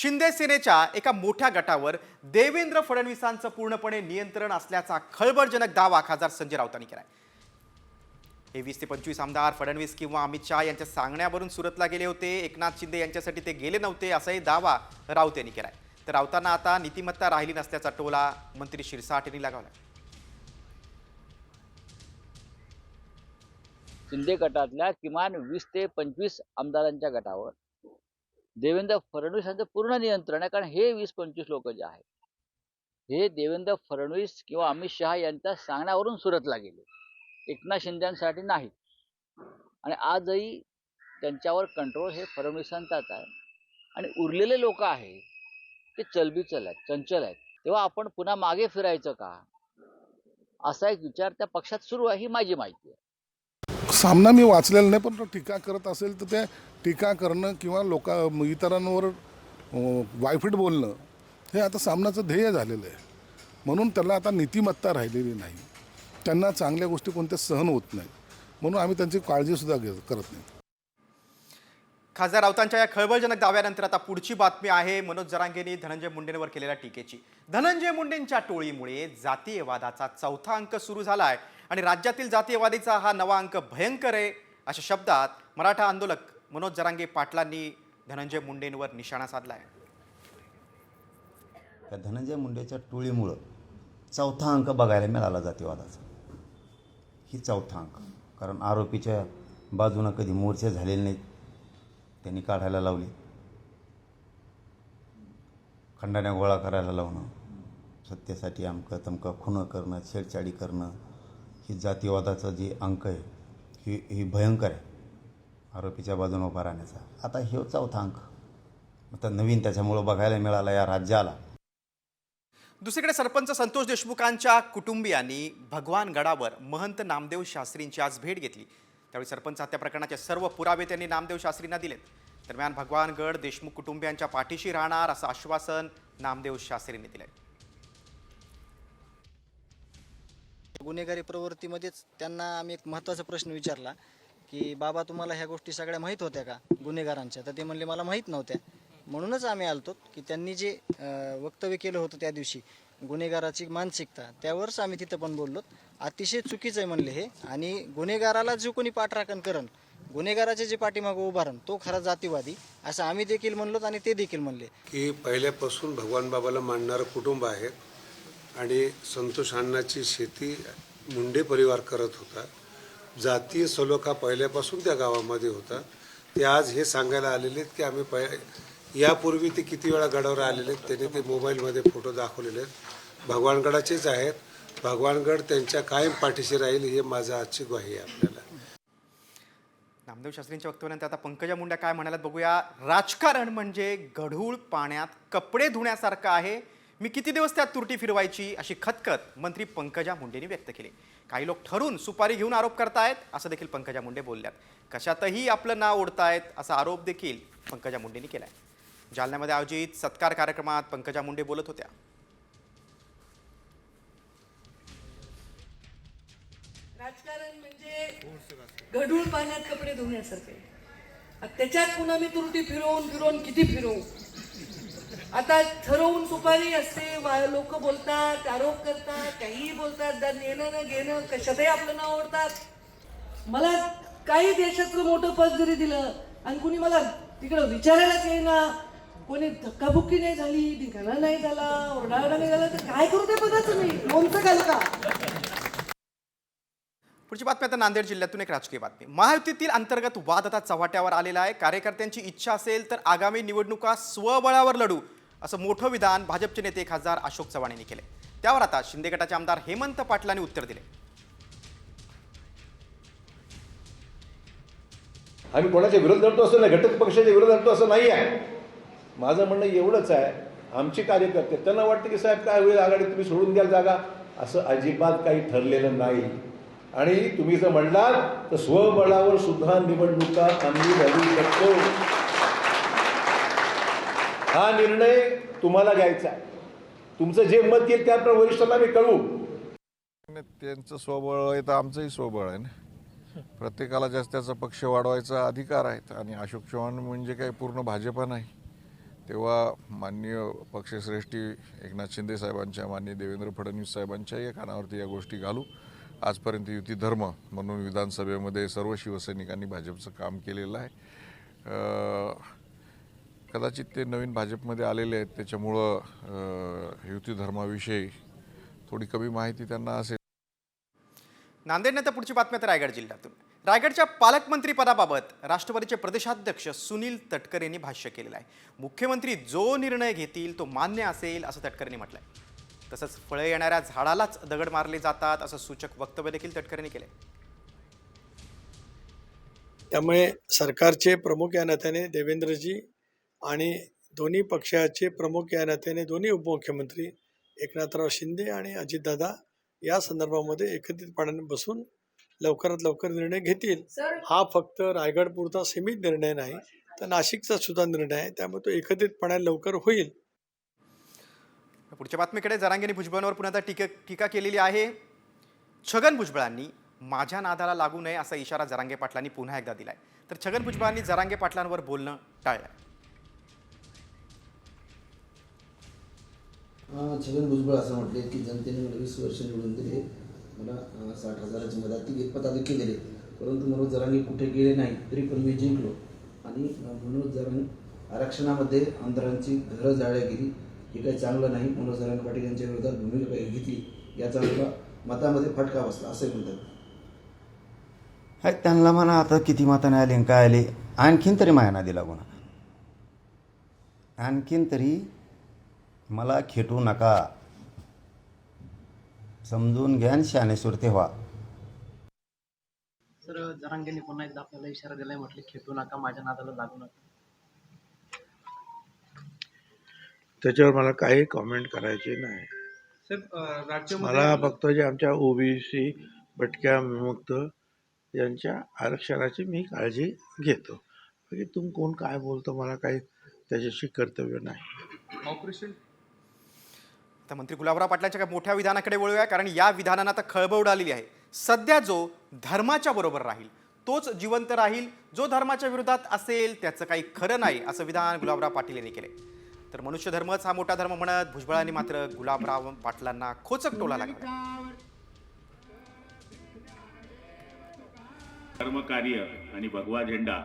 शिंदे सेनेच्या एका मोठ्या गटावर देवेंद्र फडणवीसांचं पूर्णपणे नियंत्रण असल्याचा खळबळजनक दावा खासदार संजय राऊतांनी केलाय। हे 20 ते 25 आमदार फडणवीस किंवा अमित शहा यांच्या सांगण्यावरून सुरतला गेले होते, एकनाथ शिंदे यांच्यासाठी ते गेले नव्हते असाही दावा राऊत यांनी केलाय। तर राऊतांना आता नीतिमत्ता राहिली नसल्याचा टोला मंत्री शिरसाट यांनी लगावला। शिंदे गटातल्या किमान 20 ते 25 आमदारांच्या गटावर देवेंद्र फडणवीस यांचं पूर्ण नियंत्रण आहे। कारण हे 20-25 लोक जे आहेत हे देवेंद्र फडणवीस किंवा अमित शहा यांच्या सांगण्यावरून सुरतला गेले, एकनाथ शिंदेसाठी नाही। आणि आजही त्यांच्यावर कंट्रोल हे फडणवीसांचाच आहे आणि उरलेले लोक आहेत ते चलबिचल आहेत, चंचल आहेत। तेव्हा आपण पुन्हा मागे फिरायचं का, असा एक विचार त्या पक्षात सुरू आहे, ही माझी माहिती आहे। सामना मी वाचलेला नाही, पण तो टीका करत असेल तर ते टीका करणं किंवा इतरांवर वायफीट बोलणं हे आता सामनाचं ध्येय झालेलं आहे। म्हणून त्याला आता नीतिमत्ता राहिलेली नाही, त्यांना चांगल्या गोष्टी कोणत्या सहन होत नाहीत, म्हणून आम्ही त्यांची काळजीसुद्धा करत नाही। खासदार राऊतांच्या या खळबळजनक दाव्यानंतर आता पुढची बातमी आहे मनोज जरांगेंनी धनंजय मुंडेंवर केलेल्या टीकेची। धनंजय मुंडेंच्या टोळीमुळे जातीयवादाचा चौथा अंक सुरू झाला आहे आणि राज्यातील जातीयवादीचा हा नवा अंक भयंकर आहे, अशा शब्दात मराठा आंदोलक मनोज जरांगे पाटलांनी धनंजय मुंडेंवर निशाणा साधला आहे। त्या धनंजय मुंडेच्या टोळीमुळं चौथा अंक बघायला मिळाला जातीवादाचा। ही चौथा अंक, कारण आरोपीच्या बाजूनं कधी मोर्चे झालेले नाहीत, त्यांनी काढायला लावली, खंडाण्या गोळा करायला लावणं, सत्तेसाठी अमकं तमकं खुनं करणं, छेडछाडी करणं, ही जातीवादाचं जे अंक आहे ही भयंकर आहे, आरोपीच्या बाजूने उभा राहण्याचा। आता हे चौथा अंक आता नवीन त्याच्यामुळं बघायला मिळाला या राज्याला। दुसरीकडे सरपंच संतोष देशमुखांच्या कुटुंबियांनी भगवानगडावर महंत नामदेव शास्त्रींची आज भेट घेतली। त्यावेळी सरपंच हत्या प्रकरणाचे सर्व पुरावे त्यांनी नामदेव शास्त्रींना दिलेत। दरम्यान भगवानगड देशमुख कुटुंबियांच्या पाठीशी राहणार असं आश्वासन नामदेव शास्त्रींनी दिलंय। गुन्हेगारी प्रवृत्तीमध्येच त्यांना आम्ही एक महत्त्वाचा प्रश्न विचारला की बाबा तुम्हाला ह्या गोष्टी सगळ्या माहीत होत्या का गुन्हेगारांच्या, तर ते म्हणले मला माहीत नव्हत्या। म्हणूनच आम्ही आलतो की त्यांनी जे वक्तव्य केलं होतं त्या दिवशी गुन्हेगाराची मानसिकता, त्यावरच आम्ही तिथं पण बोललो। अतिशय चुकीचं आहे म्हणले हे, आणि गुन्हेगाराला जो कोणी पाठराखण करण, गुन्हेगाराचे जे पाठीमागं उभारण, तो खरा जातीवादी असं आम्ही देखील म्हणलो आणि ते देखील म्हणले की पहिल्यापासून भगवान बाबाला मानणारं कुटुंब आहे आणि संतोष अण्णाची शेती मुंडे परिवार करत होता। जातीय सलोखा पहिल्यापासून त्या गावामध्ये होता। ते आज हे सांगायला आलेले आहेत की आम्ही यापूर्वी ते किती वेळा गडावर आलेले आहेत, त्यांनी ते मोबाईलमध्ये फोटो दाखवलेले आहेत, भगवानगडाचेच आहेत। भगवानगड त्यांच्या कायम पाठीशी राहील, हे माझं आजची ग्वाही आहे आपल्याला। नामदेव शास्त्रींच्या वक्तव्यानंतर आता पंकजा मुंडे काय म्हणाल्यात बघूया। राजकारण म्हणजे गढूळ पाण्यात कपडे धुण्यासारखं आहे, मी किती दिवस त्यात तुरटी फिरवायची अशी खतखत मंत्री पंकजा मुंडेंनी व्यक्त केली। काही लोक ठरून सुपारी घेऊन आरोप करतायत असं देखील पंकजा मुंडे बोलल्यात। कशातही आपलं नाव ओढतायत असा आरोप देखील पंकजा मुंडेंनी केलाय। जालन्यामध्ये आयोजित सत्कार कार्यक्रमात पंकजा मुंडे बोलत होत्या। राजकारण म्हणजे गढूळ पाण्यात कपडे धुण्यासारखे, त्याच्यात पुन्हा मी तुरटी फिरवून फिरवून किती फिरवू। आता ठरवून सुपारी असते, लोक बोलतात, आरोप करतात, काहीही बोलतात, नेणं न घेणं, कशातही आपलं नाव ओढतात। मला काही देशातलं मोठं पद जरी दिलं आणि कुणी मला तिकडं विचारायलाच येईना, कोणी धक्काबुक्की नाही झाली, धिंगाणा नाही झाला, ओरडाओरडा नाही झाला, तर काय करू ते पदाचं मी लोणचं घाल का। पुढची बातमी आता नांदेड जिल्ह्यातून एक राजकीय बातमी। महायुतीतील अंतर्गत वाद आता चव्हाट्यावर आलेला आहे। कार्यकर्त्यांची इच्छा असेल तर आगामी निवडणुका स्वबळावर लढू असं मोठं विधान भाजपचे नेते खासदार अशोक चव्हाण यांनी केले। त्यावर आता शिंदे गटाचे आमदार हेमंत पाटलांनी उत्तर दिले। आम्ही कोणाच्या विरोध लढतो असं नाही, घटक पक्षाच्या विरोध लढतो असं नाही आहे। माझं म्हणणं एवढंच आहे, आमचे कार्यकर्ते त्यांना वाटतं की साहेब काय होईल, आघाडी तुम्ही सोडून द्याल जागा, असं अजिबात काही ठरलेलं नाही। आणि तुम्ही जर म्हणलात तर स्वबळावर सुद्धा निवडणुका आम्ही लढू शकतो, हा निर्णय तुम्हाला घ्यायचा आहे। तुमचं जे मत येईल त्याप्रमाणे वरिष्ठांना मी कळवू। त्यांचं स्वबळ आहे तर आमचंही स्वबळ आहे ना, प्रत्येकाला जास्त त्याचा पक्ष वाढवायचा अधिकार आहे। आणि अशोक चव्हाण म्हणजे काही पूर्ण भाजपा नाही, तेव्हा माननीय पक्षश्रेष्ठी एकनाथ शिंदे साहेबांच्या, माननीय देवेंद्र फडणवीस साहेबांच्याही कानावरती या गोष्टी घालू. आजपर्यंत युती धर्म म्हणून विधानसभेमध्ये सर्व शिवसैनिकांनी भाजपचं काम केलेलं आहे. कदाचित ते नवीन भाजपमध्ये आलेले आहेत, त्याच्यामुळं युती धर्माविषयी थोडी कमी माहिती त्यांना असेल. नांदेडनंतर पुढची बातमी आता रायगड जिल्ह्यातून. रायगडच्या पालकमंत्री पदाबाबत राष्ट्रवादीचे प्रदेशाध्यक्ष सुनील तटकरे यांनी भाष्य केलेलं आहे. मुख्यमंत्री जो निर्णय घेतील तो मान्य असेल असं तटकरेंनी म्हटलंय. तसंच फळे येणाऱ्या झाडालाच दगड मारले जातात असं सूचक वक्तव्य देखील तटकरेंनी केलंय. त्यामुळे सरकारचे प्रमुख या नात्याने देवेंद्रजी आणि दोन्ही पक्षाचे प्रमुख या नात्याने दोन्ही उपमुख्यमंत्री एकनाथराव शिंदे आणि अजितदादा या संदर्भामध्ये एकत्रितपणे बसून लवकरात लवकर निर्णय घेतील. हा फक्त रायगड पुरता सीमित निर्णय नाही, तर नाशिकचा सुद्धा निर्णय आहे. त्यामुळे तो एकत्रितपणे लवकर होईल. पुढच्या बातमीकडे. जरांगेंनी भुजबळांवर पुन्हा टीका केलेली आहे. छगन भुजबळांनी माझ्या नादाला लागू नये असा इशारा जरांगे पाटलांनी पुन्हा एकदा दिलाय. तर छगन भुजबळांनी जरांगे पाटलांवर बोलणं टाळलंय. छगन भुजबळ असं म्हटले की जनतेने मला 20 वर्ष निवडून दिले, मला 60,000ची मताधिक्य दिले, परंतु मनोज जरांगे कुठे गेले नाही, तरी पण मी जिंकलो. आणि मनोज जरांगे आरक्षणामध्ये आमदारांची घरं जाळल्या गेली, हे काही चांगलं नाही. मनोज जरांगे पाटील यांच्या विरोधात भूमिका घेतली, याचा मला मतामध्ये फटका बसला असं म्हणतात. त्यांना म्हणा आता किती मताने आले काय आले, आणखीन तरी माया नादी लागू नका, आणखीन तरी मला खेटू नका, समजून घ्या आणि शहाणेश्वर ते व्हा. सर, जरांगेंनी पुन्हा एकदा आपल्याला इशारा दिलाय, म्हटले खेटू नका, माझ्या नादाला लागू नका. त्याच्यावर मला काही कॉमेंट करायची नाही. सर, मला फक्त जे आमच्या ओबीसी भटक्या विमुक्त यांच्या आरक्षणाची मी काळजी घेतो. बाकी तुम कोण काय बोलतो मला काही त्याच्याशी कर्तव्य नाही. ऑपरेशन तर मंत्री गुलाबराव पाटलांच्या काही मोठ्या विधानाकडे वळूया, कारण या विधानानं आता खळबळ उडालेली आहे. सध्या जो धर्माच्या बरोबर राहील तोच जिवंत राहील, जो धर्माच्या विरोधात असेल त्याचं काही खरं नाही असं विधान गुलाबराव पाटील यांनी केले. तर मनुष्य धर्मच हा मोठा धर्म म्हणत भुजबळांनी मात्र गुलाबराव पाटलांना खोचक टोला लागला. धर्मकार्य आणि भगवा झेंडा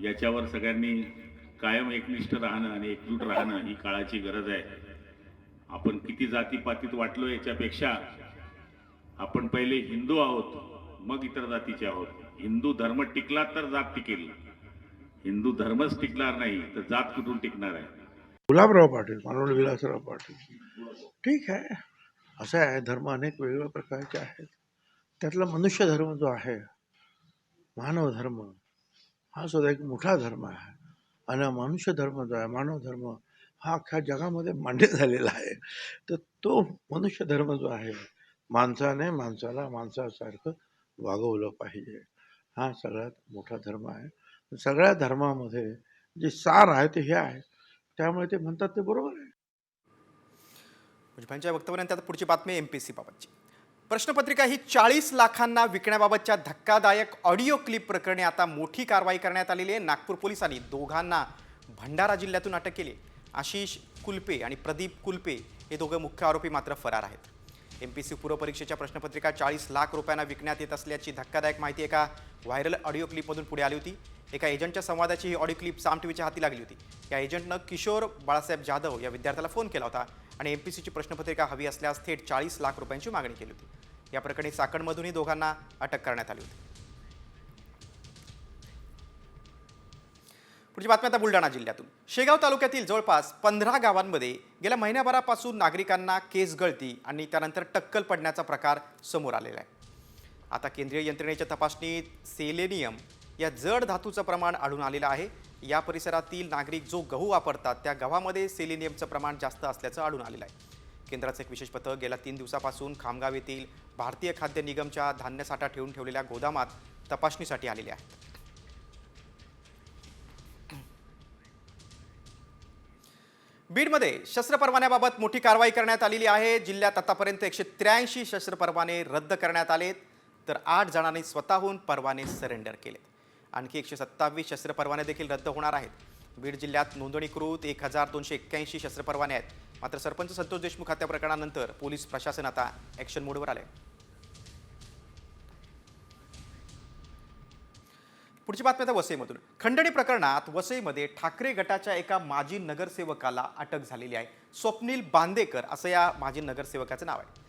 याच्यावर सगळ्यांनी कायम एकनिष्ठ राहणं आणि एकजूट राहणं ही काळाची गरज आहे. आपण किती जातीपातीत वाटलो याच्यापेक्षा आपण पहिले हिंदू आहोत, मग इतर जातीचे आहोत. हिंदू धर्म टिकला तर जात टिकेल, हिंदू धर्मच टिकणार नाही तर जात कुठून टिकणार आहे. गुलाबराव पाटील, मानवड विलासराव पाटील, ठीक आहे. असं आहे, धर्म अनेक वेगवेगळ्या प्रकारचे आहेत. त्यातला मनुष्य धर्म जो आहे, मानव धर्म, हा सुद्धा एक मोठा धर्म आहे. आणि मनुष्य धर्म जो आहे, मानव धर्म, हा अख्ख्या जगामध्ये मान्य झालेला आहे. तर तो मनुष्य धर्म जो आहे, माणसाने माणसाला माणसासारखं वागवलं पाहिजे, हा सगळ्यात मोठा धर्म आहे. सगळ्या धर्मामध्ये जे सार आहे ते हे आहे, त्यामुळे ते म्हणतात ते बरोबर आहे. भुजबळांच्या वक्तव्यानंतर आता पुढची बातमी MPSC बाबतची. प्रश्नपत्रिका ही 40 लाखांना विकण्याबाबतच्या धक्कादायक ऑडिओ क्लिप प्रकरणी आता मोठी कारवाई करण्यात आलेली आहे. नागपूर पोलिसांनी दोघांना भंडारा जिल्ह्यातून अटक केली. आशिष कुलपे आणि प्रदीप कुलपे हे दोघं मुख्य आरोपी मात्र फरार आहेत. MPSC पूर्वपरीक्षेच्या प्रश्नपत्रिका 40 लाख रुपयांना विकण्यात येत असल्याची धक्कादायक माहिती एका व्हायरल ऑडिओ क्लिपमधून पुढे आली होती. एका एजंटच्या संवादाची ही ऑडिओ क्लिप साम टीव्हीच्या हाती लागली होती. या एजंटनं किशोर बाळासाहेब जाधव या विद्यार्थ्याला फोन केला होता आणि MPSCची प्रश्नपत्रिका हवी असल्यास थेट 40 लाख रुपयांची मागणी केली होती. या प्रकरणी चाकणमधूनही दोघांना अटक करण्यात आली होती. पुढची बातमी आता बुलढाणा जिल्ह्यातून. शेगाव तालुक्यातील जवळपास 15 गावांमध्ये गेल्या महिन्याभरापासून नागरिकांना केस गळती आणि त्यानंतर टक्कल पडण्याचा प्रकार समोर आलेला आहे. आता केंद्रीय यंत्रणेच्या तपासणीत सेलेनियम या जड धातूचं प्रमाण आढळून आलेलं आहे. या परिसरातील नागरिक जो गहू वापरतात त्या गव्हामध्ये सेलेनियमचं प्रमाण जास्त असल्याचं आढळून आलेलं आहे. केंद्राचं एक विशेष पथक गेल्या 3 दिवसापासून खामगाव येथील भारतीय खाद्य निगमच्या धान्य साठा ठेवून ठेवलेल्या गोदामात तपासणीसाठी आलेले आहे. बीडमध्ये शस्त्र परवान्याबाबत मोठी कारवाई करण्यात आलेली आहे. जिल्ह्यात आतापर्यंत 183 शस्त्र परवाने रद्द करण्यात आलेत, तर 8 जणांनी स्वतःहून परवाने सरेंडर केलेत. आणखी 127 शस्त्र परवाने देखील रद्द होणार आहेत. बीड जिल्ह्यात नोंदणीकृत 1281 शस्त्रपरवाने आहेत. मात्र सरपंच संतोष देशमुख हत्या प्रकरणानंतर पोलीस प्रशासन आता ॲक्शन मोडवर आले. पुढची बातमी आता वसईमधून. खंडणी प्रकरणात वसईमध्ये ठाकरे गटाच्या एका माजी नगरसेवकाला अटक झालेली आहे. स्वप्नील बांदेकर असं या माजी नगरसेवकाचं नाव आहे.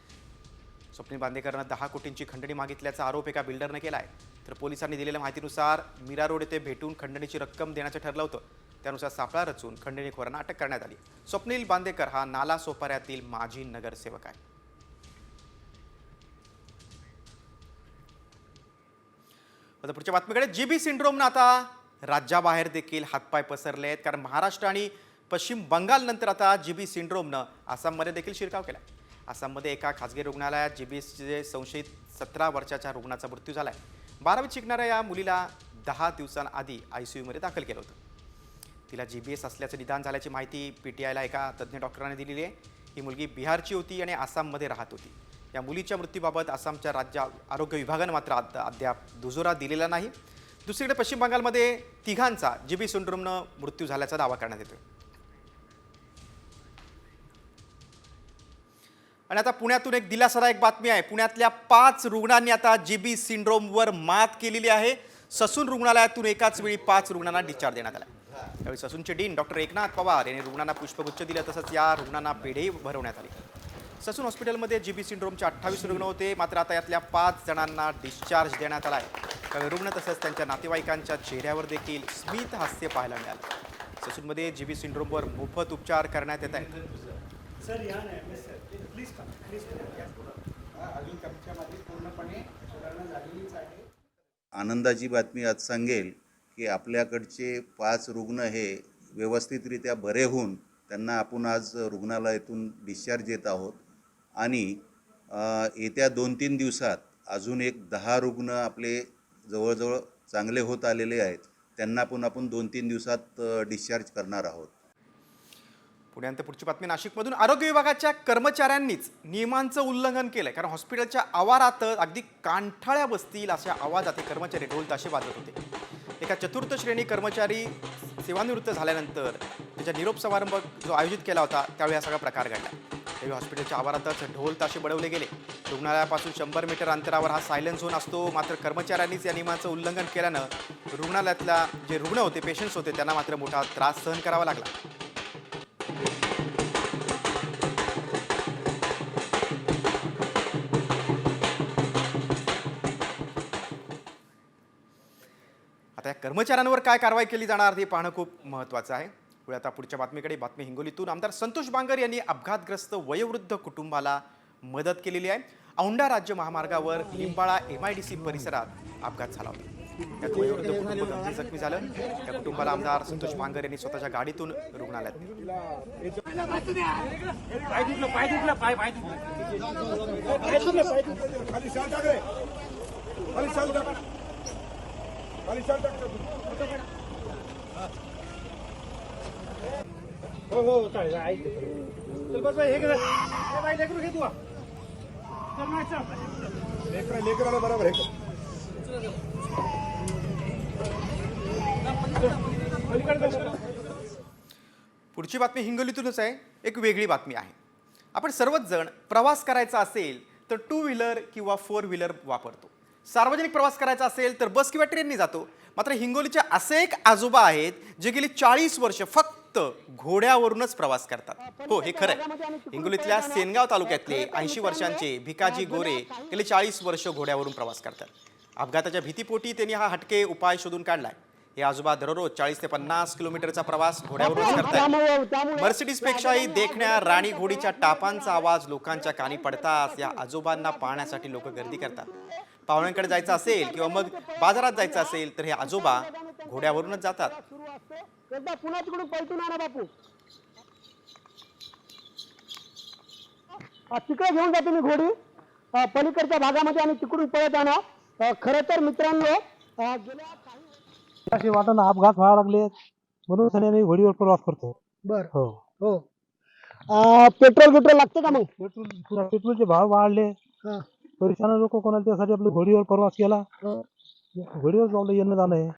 स्वप्नील बांदेकरनं 10 कोटींची खंडणी मागितल्याचा आरोप एका बिल्डरनं केला आहे. तर पोलिसांनी दिलेल्या माहितीनुसार मीरा रोड येथे भेटून खंडणीची रक्कम देण्याचं ठरलं होतं. त्यानुसार सापळा रचून खंडणीखोरांना अटक करण्यात आली. स्वप्नील बांदेकर हा नाला सोपाऱ्यातील माजी नगरसेवक आहे. आता पुढच्या बातमीकडे. जीबी सिंड्रोमनं आता राज्याबाहेर देखील हातपाय पसरले आहेत. कारण महाराष्ट्र आणि पश्चिम बंगालनंतर आता जीबी सिंड्रोमनं आसाममध्ये देखील शिरकाव केला. आसाममध्ये एका खासगी रुग्णालयात जीबीचे संशयित 17 वर्षाच्या रुग्णाचा मृत्यू झाला आहे. 12वीत शिकणाऱ्या या मुलीला 10 दिवसांआधी ICUमध्ये दाखल केलं होतं. तिला GBS असल्याचं निदान झाल्याची माहिती PTIला एका तज्ज्ञ डॉक्टरांनी दिलेली आहे. ही मुलगी बिहारची होती आणि आसाममध्ये राहत होती. या मुलीच्या मृत्यूबाबत आसामच्या राज्य आरोग्य विभागानं मात्र अद्याप दुजोरा दिलेला नाही. दुसरीकडे पश्चिम बंगालमध्ये तिघांचा जीबी सिंड्रोमनं मृत्यू झाल्याचा दावा करण्यात येतोय. आणि आता पुण्यातून एक दिलासादायक बातमी आहे. पुण्यातल्या 5 रुग्णांनी आता जीबी सिंड्रोमवर मात केलेली आहे. ससून रुग्णालयातून एकाच वेळी 5 रुग्णांना डिस्चार्ज देण्यात आला. त्यावेळी ससूनचे डीन डॉक्टर एकनाथ पवार यांनी रुग्णांना पुष्पगुच्छ दिले. तसंच या रुग्णांना पेढेही भरवण्यात आली. ससून हॉस्पिटलमध्ये जीबी सिंड्रोमचे 28 रुग्ण होते. मात्र आता यातल्या 5 जणांना डिस्चार्ज देण्यात आला आहे. रुग्ण तसंच त्यांच्या नातेवाईकांच्या चेहऱ्यावर देखील स्मित हास्य पाहायला मिळालं. ससूनमध्ये जीबी सिंड्रोमवर मोफत उपचार करण्यात येत आहेत. आनंदाची बातमी आज सांगेल की आपल्याकडचे 5 रुग्ण हे व्यवस्थितरित्या बरे होऊन त्यांना आपण आज रुग्णालयातून डिस्चार्ज देत आहोत. आणि येत्या 2-3 दिवसात अजून एक 10 रुग्ण आपले जवळजवळ चांगले होत आलेले आहेत. त्यांना पण आपण 2-3 दिवसात डिस्चार्ज करणार आहोत. पुण्यानंतर पुढची बातमी नाशिकमधून. आरोग्य विभागाच्या कर्मचाऱ्यांनीच नियमांचं उल्लंघन केलंय. कारण हॉस्पिटलच्या आवारात अगदी कांठाळ्या बसतील अशा आवाजात हे कर्मचारी ढोल ताशे वाजवत होते. एका चतुर्थ श्रेणी कर्मचारी सेवानिवृत्त झाल्यानंतर त्याचा निरोप समारंभ जो आयोजित केला होता त्यावेळी हा सगळा प्रकार घडला. त्यावेळी हॉस्पिटलच्या आवारातच ढोल ताशे बडवले गेले. रुग्णालयापासून 100 मीटर अंतरावर हा सायलेन्स झोन असतो. मात्र कर्मचाऱ्यांनीच या नियमांचं उल्लंघन केल्यानं रुग्णालयातल्या जे रुग्ण होते, पेशंट्स होते, त्यांना मात्र मोठा त्रास सहन करावा लागला. आता या कर्मचाऱ्यांवर काय कारवाई केली जाणार हे पाहणं खूप महत्त्वाचं आहे. आता पुढच्या बातमीकडे. बातमी हिंगोलीतून. आमदार संतोष बांगर यांनी अपघातग्रस्त वयोवृद्ध कुटुंबाला मदत केलेली आहे. औंढा राज्य महामार्गावर लिंबाळा MIDC परिसरात अपघात झाला होता. त्यात वयोवृद्ध कुटुंब गंभीर जखमी झालं. त्या कुटुंबाला आमदार संतोष बांगर यांनी स्वतःच्या गाडीतून रुग्णालयात पुढची बातमी हिंगोलीतूनच आहे. एक वेगळी बातमी आहे. आपण सर्वच जण प्रवास करायचा असेल तर 2 व्हीलर किंवा 4 व्हीलर वापरतो. सार्वजनिक प्रवास करायचा असेल तर बस किंवा ट्रेनने जातो. मात्र हिंगोलीचे असे एक आजोबा आहेत जे गेली 40 वर्ष फक्त घोड्यावरूनच प्रवास करतात. हो, हे खरं आहे. हिंगोलीतल्या सेनगाव तालुक्यातले 80 वर्षांचे भिकाजी गोरे गेले 40 वर्ष घोड्यावरून प्रवास करतात. अपघाताच्या भीतीपोटी त्यांनी हा हटके उपाय शोधून काढलाय. हे आजोबा दररोज 40 ते 50 किलोमीटरचा प्रवास घोड्यावरून करतात. मर्सिडीजपेक्षाही देखण्या राणी घोडीच्या टापांचा आवाज लोकांच्या कानी पडताच या आजोबांना पाहण्यासाठी लोक गर्दी करतात. पाहुण्यांकडे जायचं असेल किंवा मग बाजारात जायचं असेल तर हे आजोबा घोड्यावरूनच जातात. पुन्हा तिकडून पलटून आणा बापू. तिकडे घेऊन जाते मी घोडी पलीकडच्या भागामध्ये आणि तिकडून पळत आणा. खरं तर मित्रांनो गेल्या अशी वाटाणा अपघात व्हायला लागले म्हणून मी घोडीवर प्रवास करतो. बर हो हो. पेट्रोल लागतं का मग? पेट्रोलचे भाव वाढले. परेशान लोक कोणाला त्यासाठी आपल्या घोडीवर प्रवास केला. घोडीवर जाऊन येणं जाणं आहे.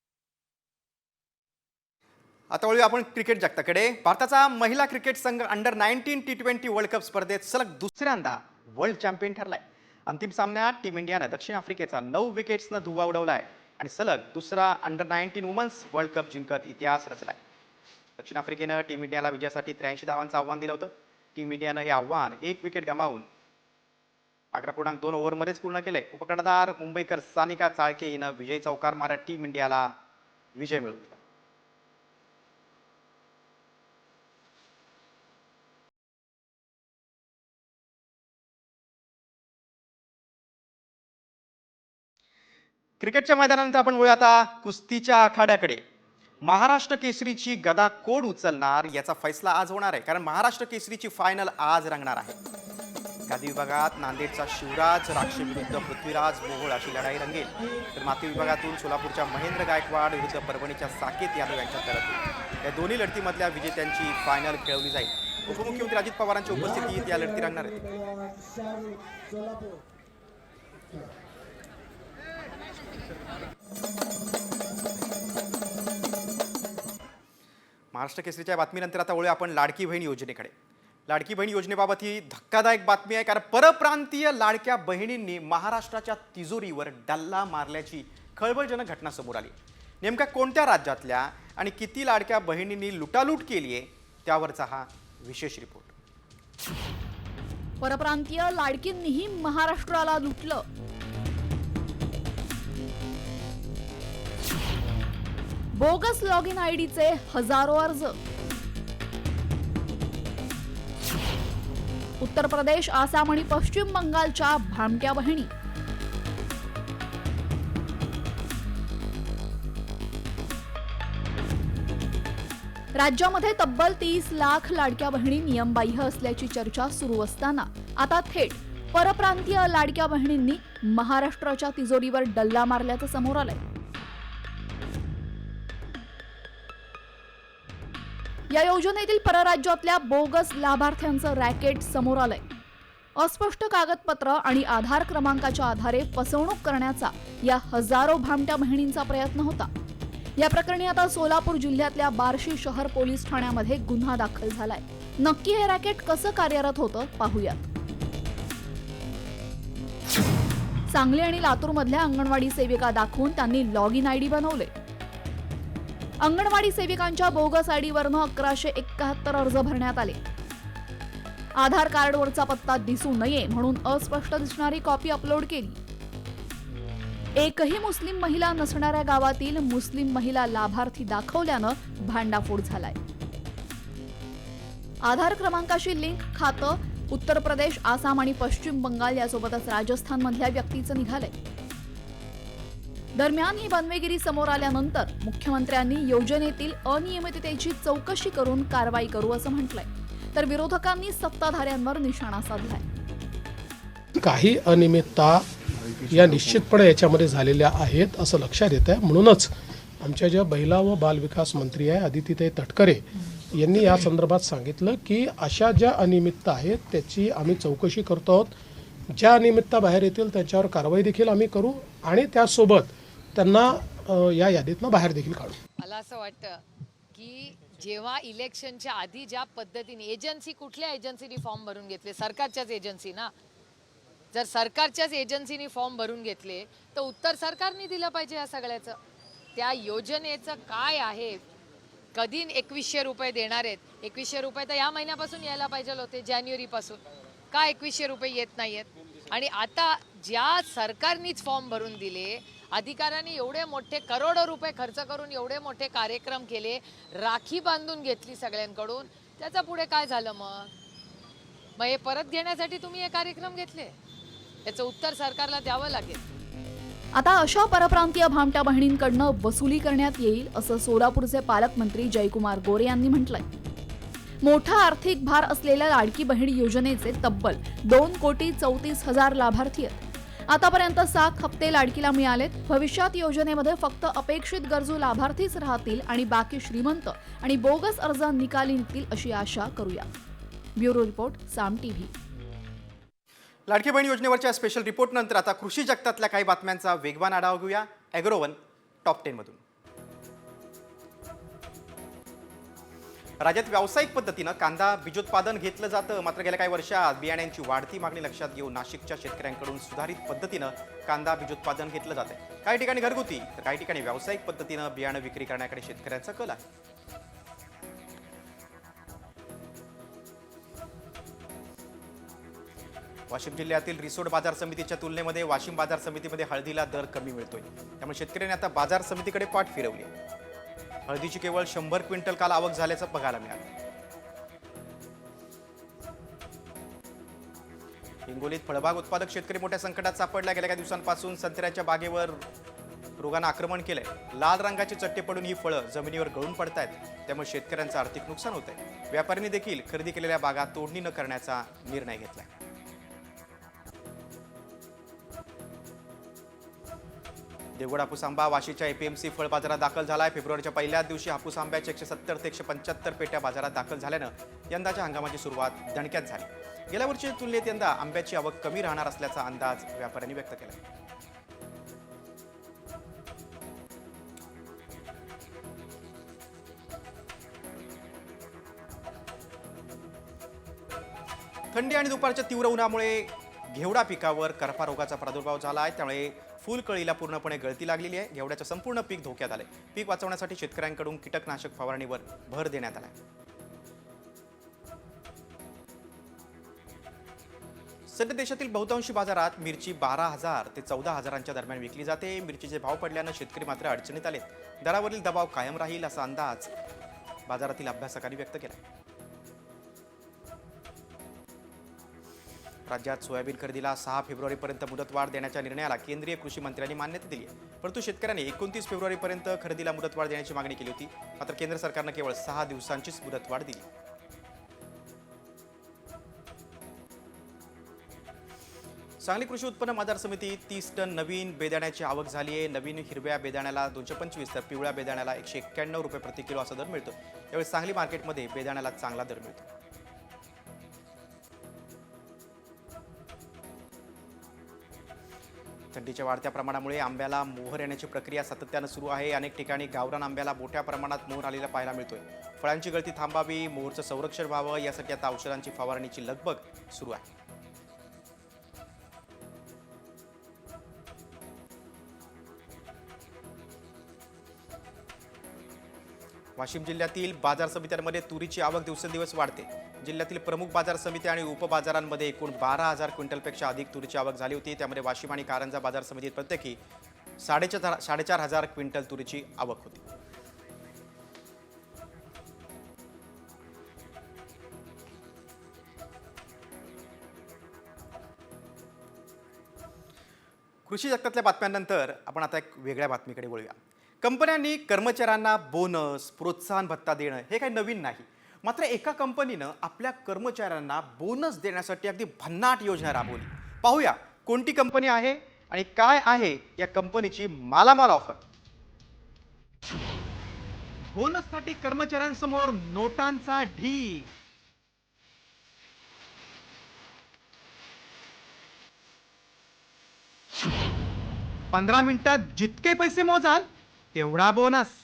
आता वळूया आपण क्रिकेट जगताकडे. भारताचा महिला क्रिकेट संघ अंडर 19 T20 वर्ल्ड कप स्पर्धेत सलग दुसऱ्यांदा वर्ल्ड चॅम्पियन ठरलाय. अंतिम सामन्यात टीम इंडियानं दक्षिण आफ्रिकेचा 9 विकेट्सनं धुव्वा उडवलाय आणि सलग दुसरा अंडर 19 वुमन्स वर्ल्ड कप जिंकत इतिहास रचलाय. दक्षिण आफ्रिकेनं टीम इंडियाला विजयासाठी 83 धावांचं आव्हान दिलं होतं. टीम इंडियानं हे आव्हान 1 विकेट गमावून 11.2 ओव्हरमध्येच पूर्ण केले. उपकर्णधार मुंबईकर सानिका चाळके हिनं विजयी चौकार मारत टीम इंडियाला विजय मिळवला. क्रिकेटच्या मैदानानंतर आपण वळूया आता कुस्तीच्या आखाड्याकडे. महाराष्ट्र केसरीची गदा कोण उचलणार याचा फैसला आज होणार आहे, कारण महाराष्ट्र केसरीची फायनल आज रंगणार आहे. गादी विभागात नांदेडचा शिवराज राक्षे विरुद्ध पृथ्वीराज मोहोळ अशी लढाई रंगेल, तर माती विभागातून सोलापूरच्या महेंद्र गायकवाड विरुद्ध परभणीच्या साकेत यादव यांच्यात लढत होईल. या दोन्ही लढतीमधल्या विजेत्यांची फायनल खेळवली जाईल. उपमुख्यमंत्री अजित पवारांच्या उपस्थितीत या लढती रंगणार आहेत. महाराष्ट्र केसरीच्या बातमीनंतर आता वळूया आपण लाडकी बहीण योजनेकडे. लाडकी बहीण योजनेबाबत ही धक्कादायक बातमी आहे, कारण परप्रांतीय लाडक्या बहिणींनी महाराष्ट्राच्या तिजोरीवर डल्ला मारल्याची खळबळजनक घटना समोर आली. नेमक्या कोणत्या राज्यातल्या आणि किती लाडक्या बहिणींनी लुटालूट केली आहे त्यावरचा हा विशेष रिपोर्ट. परप्रांतीय लाडकींनीही महाराष्ट्राला लुटलं. बोगस लॉग इन आयडीचे हजारो अर्ज. उत्तर प्रदेश, आसाम आणि पश्चिम बंगालच्या भामट्या बहिणी. राज्यामध्ये तब्बल 30 लाख लाडक्या बहिणी नियमबाह्य असल्याची चर्चा सुरू असताना आता थेट परप्रांतीय लाडक्या बहिणींनी महाराष्ट्राच्या तिजोरीवर डल्ला मारल्याचं समोर आलंय. या योजनेतील परराज्यातल्या बोगस लाभार्थ्यांचं रॅकेट समोर आलंय. अस्पष्ट कागदपत्र आणि आधार क्रमांकाच्या आधारे फसवणूक करण्याचा या हजारो भामट्या बहिणींचा प्रयत्न होता. या प्रकरणी आता सोलापूर जिल्ह्यातल्या बार्शी शहर पोलीस ठाण्यामध्ये गुन्हा दाखल झालाय. नक्की हे रॅकेट कसं कार्यरत होतं पाहूयात. सांगली आणि लातूर मधल्या अंगणवाडी सेविका दाखवून त्यांनी लॉग इन आयडी बनवले. अंगणवाडी सेविकांच्या बोगस आयडीवरनं 1171 अर्ज भरण्यात आले. आधार कार्डवरचा पत्ता दिसू नये म्हणून अस्पष्ट दिसणारी कॉपी अपलोड केली. एकही मुस्लिम महिला नसणाऱ्या गावातील मुस्लिम महिला लाभार्थी दाखवल्यानं भांडाफोड झालाय. आधार क्रमांकाशी लिंक खातं उत्तर प्रदेश, आसाम आणि पश्चिम बंगाल यासोबतच राजस्थानमधल्या व्यक्तीचं निघालंय. दरम्यान ही बनवेगिरी समोर आल्यानंतर मुख्यमंत्र्यांनी योजनेतील अनियमिततेची चौकशी करून कारवाई करू असं म्हटलंय, तर विरोधकांनी सत्ताधाऱ्यांवर निशाणा साधलाय. काही अनियमितता या निश्चितपणे याच्यामध्ये झालेल्या आहेत असं लक्षात येत आहे. म्हणूनच आमच्या ज्या महिला व बालविकास मंत्री आहे आदितीताई तटकरे यांनी या संदर्भात सांगितलं की अशा ज्या अनियमितता आहेत त्याची आम्ही चौकशी करतो आहोत. ज्या अनियमितता बाहेर येतील त्याच्यावर कारवाई देखील आम्ही करू आणि त्यासोबत त्यांना या यादीतनं बाहेर देखील काढू. मला असं वाटतं की जेव्हा इलेक्शनच्या आधी ज्या पद्धतीने एजन्सी, कुठल्या एजन्सीनी फॉर्म भरून घेतले? सरकारच्याच एजन्सी ना. जर सरकारच्याच एजन्सीनी फॉर्म भरून घेतले तर उत्तर सरकारने दिलं पाहिजे या सगळ्याचं. त्या योजनेचं काय आहे, कधी 2100 रुपये देणार आहेत? 2100 रुपये तर या महिन्यापासून यायला पाहिजे होते, जानेवारीपासून. का 2100 रुपये येत नाहीयेत? आणि आता ज्या सरकारनीच फॉर्म भरून दिले, अधिकाऱ्यांनी एवढे मोठे करोडो रुपये खर्च करून एवढे मोठे कार्यक्रम केले, राखी बांधून घेतली सगळ्यांकडून, त्याचा पुढे काय झालं? मग हे परत घेण्यासाठी तुम्ही हे कार्यक्रम घेतले, याचं उत्तर सरकारला द्यावं लागेल. आता अशा परप्रांतीय भामट्या बहिणींकडनं वसुली करण्यात येईल असं सोलापूरचे पालकमंत्री जयकुमार गोरे यांनी म्हटलंय. मोठा आर्थिक भार असलेल्या लाडकी बहीण योजनेचे तब्बल 2,34,00,000 लाभार्थी आहेत. आतापर्यंत 7 हप्ते लाडकीला मिळालेत. भविष्यात योजनेमध्ये फक्त अपेक्षित गरजू लाभार्थीच राहतील आणि बाकी श्रीमंत आणि बोगस अर्ज निकाली निघतील अशी आशा करूया. ब्युरो रिपोर्ट, साम TV. Ladki Bahin योजनेवरच्या special report नंतर आता कृषी जगतातल्या काही बातम्यांचा वेगवान आढावा घेऊया ॲग्रोवन टॉप 10 मधून. राज्यात व्यावसायिक पद्धतीनं कांदा बीजोत्पादन घेतलं जातं, मात्र गेल्या काही वर्षात बियाण्यांची वाढती मागणी लक्षात घेऊन नाशिकच्या शेतकऱ्यांकडून सुधारित पद्धतीनं कांदा बीजोत्पादन घेतलं जातंय. काही ठिकाणी घरगुती तर काही ठिकाणी व्यावसायिक पद्धतीनं बियाणं विक्री करण्याकडे शेतकऱ्यांचा कल आहे. वाशिम जिल्ह्यातील रिसोड बाजार समितीच्या तुलनेमध्ये वाशिम बाजार समितीमध्ये हळदीला दर कमी मिळतोय, त्यामुळे शेतकऱ्यांनी आता बाजार समितीकडे पाठ फिरवली. हळदीची केवळ 100 क्विंटल काल आवक झाल्याचं बघायला मिळालं. हिंगोलीत फळबाग उत्पादक शेतकरी मोठ्या संकटात सापडला. गेल्या काही दिवसांपासून संत्र्याच्या बागेवर रोगानं आक्रमण केलंय. लाल रंगाची चट्टे पडून ही फळं जमिनीवर गळून पडतायत, त्यामुळे शेतकऱ्यांचं आर्थिक नुकसान होत आहे. व्यापाऱ्यांनी देखील खरेदी केलेल्या बागा तोडणी न करण्याचा निर्णय घेतलाय. देवगड हापूस आंबा वाशीच्या एपीएमसी फळ बाजारात दाखल झालाय. फेब्रुवारीच्या पहिल्याच दिवशी हापूस आंब्याच्या 170 ते 175 पेट्या बाजारात दाखल झाल्यानं यंदाच्या हंगामाची सुरुवात दणक्यात झाली. गेल्या वर्षीच्या तुलनेत यंदा आंब्याची आवक कमी राहणार असल्याचा अंदाज व्यापाऱ्यांनी व्यक्त केला. थंडी आणि दुपारच्या तीव्र उन्हामुळे घेवडा पिकावर करपा रोगाचा प्रादुर्भाव झाला आहे, त्यामुळे फुलकळीला पूर्णपणे गळती लागलेली आहे. घेवड्याचं संपूर्ण पीक धोक्यात आलंय. पीक वाचवण्यासाठी शेतकऱ्यांकडून कीटकनाशक फवारणीवर भर देण्यात आलाय. सध्या देशातील बहुतांशी बाजारात मिरची 12,000 ते 14,000च्या दरम्यान विकली जाते. मिरचीचे भाव पडल्यानं शेतकरी मात्र अडचणीत आलेत. दरावरील दबाव कायम राहील असा अंदाज बाजारातील अभ्यासकांनी व्यक्त केला. राज्यात सोयाबीन खरेदीला 6 फेब्रुवारीपर्यंत मुदतवाढ देण्याच्या निर्णयाला केंद्रीय कृषी मंत्र्यांनी मान्यता दिली आहे. परंतु शेतकऱ्यांनी 29 फेब्रुवारीपर्यंत खरेदीला मुदतवाढ देण्याची मागणी केली होती, मात्र केंद्र सरकारनं केवळ 6 दिवसांचीच मुदतवाढ दिली. सांगली कृषी उत्पन्न बाजार समितीत 30 टन नवीन बेदाण्याची आवक झाली आहे. नवीन हिरव्या बेदाण्याला 225 तर पिवळ्या बेदाण्याला 191 रुपये प्रति किलो असा दर मिळतो. यावेळी सांगली मार्केटमध्ये बेदाण्याला चांगला दर मिळतो. थंडीच्या वाढत्या प्रमाणामुळे आंब्याला मोहर येण्याची प्रक्रिया सातत्यानं सुरू आहे. अनेक ठिकाणी गावरान आंब्याला मोठ्या प्रमाणात मोहर आलेला पाहायला मिळतोय. फळांची गळती थांबावी, मोहरचं संरक्षण व्हावं यासाठी आता औषधांची फवारणीची लगबग सुरू आहे. वाशिम जिल्ह्यातील बाजार समित्यांमध्ये तुरीची आवक दिवसेंदिवस वाढते. जिल्ह्यातील प्रमुख बाजार समिती आणि उपबाजारांमध्ये एकूण 12,000 क्विंटलपेक्षा अधिक तुरीची आवक झाली होती. त्यामध्ये वाशिम आणि कारंजा बाजार समितीत प्रत्येकी 4,500 क्विंटल तुरीची आवक होती. कृषी जगतातल्या बातम्यांनंतर आपण आता एक वेगळ्या बातमीकडे वळूया. कंपन्यांनी कर्मचाऱ्यांना बोनस, प्रोत्साहन भत्ता देणं हे काही नवीन नाही. मात्र एका कंपनीनं आपल्या कर्मचाऱ्यांना बोनस देण्यासाठी अगदी भन्नाट योजना राबवली. पाहूया कोणती कंपनी आहे आणि काय आहे या कंपनीची मालामाल ऑफर. बोनससाठी कर्मचाऱ्यांसमोर नोटांचा ढीग. "15 मिनिटात जितके पैसे मोजाल तेवढा बोनस."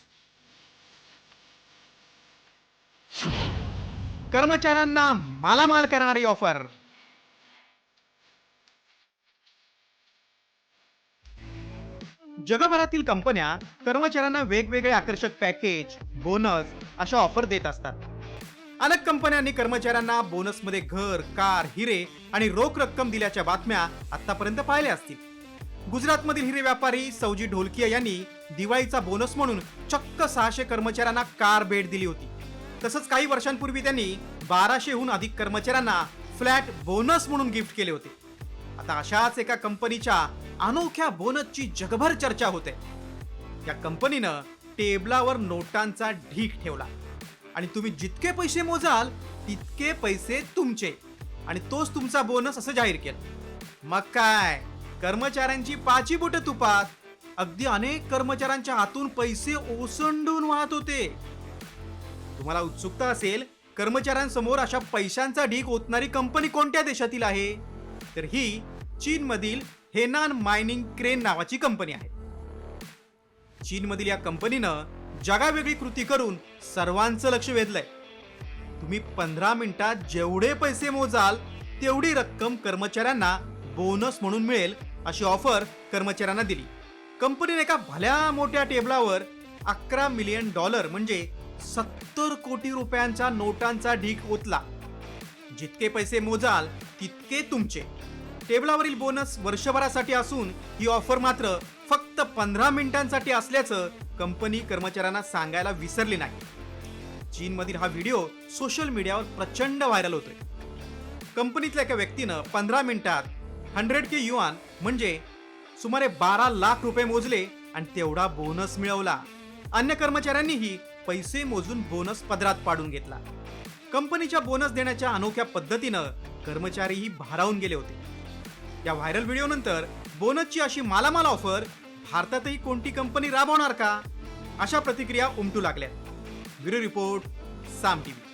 कर्मचाऱ्यांना मालामाल करणारी ऑफर. जगभरातील कंपन्या कर्मचाऱ्यांना वेगवेगळे आकर्षक पॅकेज, बोनस अशा ऑफर देत असतात. अनेक कंपन्यांनी कर्मचाऱ्यांना बोनसमध्ये घर, कार, हिरे आणि रोख रक्कम दिल्याच्या बातम्या आतापर्यंत पाहिल्या असतील. गुजरातमधील हिरे व्यापारी सौजी ढोलकिया यांनी दिवाळीचा बोनस म्हणून चक्क 600 कर्मचाऱ्यांना कार भेट दिली होती. तसंच काही वर्षांपूर्वी त्यांनी 1200हून अधिक कर्मचाऱ्यांना फ्लॅट बोनस म्हणून गिफ्ट केले होते. आता अशाच एका कंपनीच्या अनोख्या बोनसची जगभर चर्चा होते. या कंपनीनं टेबलावर नोटांचा ढीग ठेवला आणि तुम्ही जितके पैसे मोजाल तितके पैसे तुमचे आणि तोच तुमचा बोनस असं जाहीर केलं. मग काय, कर्मचाऱ्यांची पाची बोटं तुपात. अगदी अनेक कर्मचाऱ्यांच्या हातून पैसे ओसंडून वाहत होते. तुम्हाला उत्सुकता असेल, कर्मचाऱ्यांसमोर अशा पैशांचा ढीग ओतणारी कंपनी कोणत्या देशातील आहे? तर ही चीनमधील हेनान मायनिंग क्रेन नावाची कंपनी आहे. चीनमधील या कंपनीनं जगावेगळी कृती करून सर्वांचं लक्ष वेधलंय. तुम्ही 15 मिनिटात जेवढे पैसे मोजाल तेवढी रक्कम कर्मचाऱ्यांना बोनस म्हणून मिळेल अशी ऑफर कर्मचाऱ्यांना दिली. कंपनीने एका भल्या मोठ्या टेबलावर $11 मिलियन म्हणजे 70 कोटी रुपयांचा नोटांचा ढीग ओतला. जितके पैसे मोजाल तितके तुमचे. टेबलावरील बोनस वर्षभरासाठी असून ही ऑफर मात्र फक्त 15 मिनिटांसाठी असल्याचं कंपनी कर्मचाऱ्यांना सांगायला विसरली नाही. चीनमधील हा व्हिडिओ सोशल मीडियावर प्रचंड व्हायरल होतोय. कंपनीतल्या एका व्यक्तीनं 15 मिनिटात 100K युआन म्हणजे सुमारे 12 लाख रुपये मोजले आणि तेवढा बोनस मिळवला. अन्य कर्मचाऱ्यांनीही पैसे मोजून बोनस पदरात पाडून घेतला. कंपनीच्या बोनस देण्याच्या अनोख्या पद्धतीनं कर्मचारीही भारावून गेले होते. या व्हायरल व्हिडिओनंतर बोनसची अशी मालामाल ऑफर भारतातही कोणती कंपनी राबवणार का, अशा प्रतिक्रिया उमटू लागल्या. ब्युरो रिपोर्ट, साम टीव्ही.